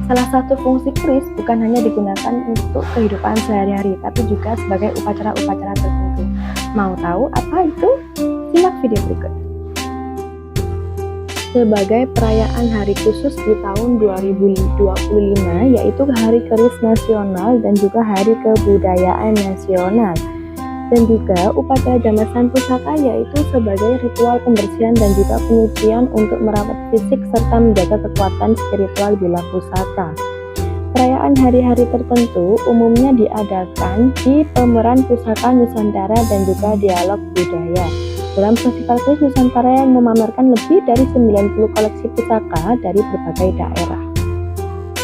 Salah satu fungsi keris bukan hanya digunakan untuk kehidupan sehari-hari, tapi juga sebagai upacara-upacara tertentu. Mau tahu apa itu? Simak video berikut. Sebagai perayaan hari khusus di tahun 2025, yaitu Hari Keris Nasional dan juga Hari Kebudayaan Nasional. Dan juga upacara jamasan pusaka, yaitu sebagai ritual pembersihan dan juga penyucian untuk merawat fisik serta menjaga kekuatan spiritual bila pusaka. Perayaan hari-hari tertentu umumnya diadakan di Pameran Pusaka Nusantara dan juga Dialog Budaya. Dalam Festival Keris Nusantara yang memamerkan lebih dari 90 koleksi pusaka dari berbagai daerah.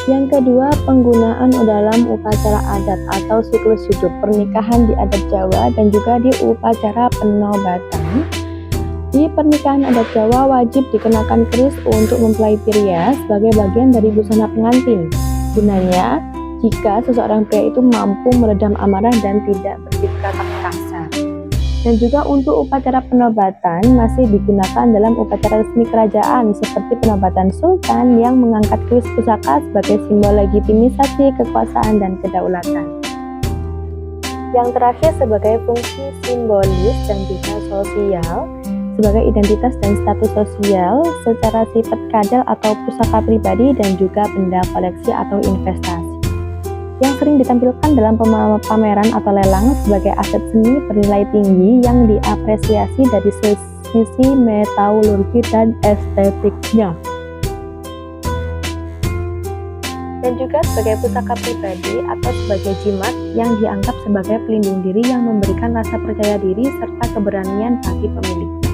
Yang kedua, penggunaan dalam upacara adat atau siklus hidup pernikahan di adat Jawa dan juga di upacara penobatan. Di pernikahan adat Jawa wajib dikenakan keris untuk mempelai pria sebagai bagian dari busana pengantin. Gunanya, jika seseorang pria itu mampu meredam amarah dan tidak bersikap kasar. Dan juga untuk upacara penobatan masih digunakan dalam upacara resmi kerajaan seperti penobatan sultan yang mengangkat keris pusaka sebagai simbol legitimasi kekuasaan dan kedaulatan. Yang terakhir sebagai fungsi simbolis dan juga sosial, sebagai identitas dan status sosial secara sifat kadal atau pusaka pribadi dan juga benda koleksi atau investasi. Yang sering ditampilkan dalam pameran atau lelang sebagai aset seni bernilai tinggi yang diapresiasi dari sisi metallurgi dan estetiknya. Dan juga sebagai pusaka pribadi atau sebagai jimat yang dianggap sebagai pelindung diri yang memberikan rasa percaya diri serta keberanian bagi pemiliknya.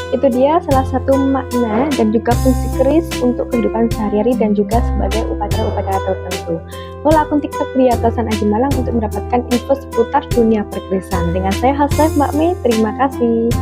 Itu dia salah satu makna dan juga fungsi keris untuk kehidupan sehari-hari dan juga sebagai upacara-upacara tertentu. Follow akun TikTok di @Aji Malang untuk mendapatkan info seputar dunia perkerisan. Dengan saya Hasraf Mbak Mei, terima kasih.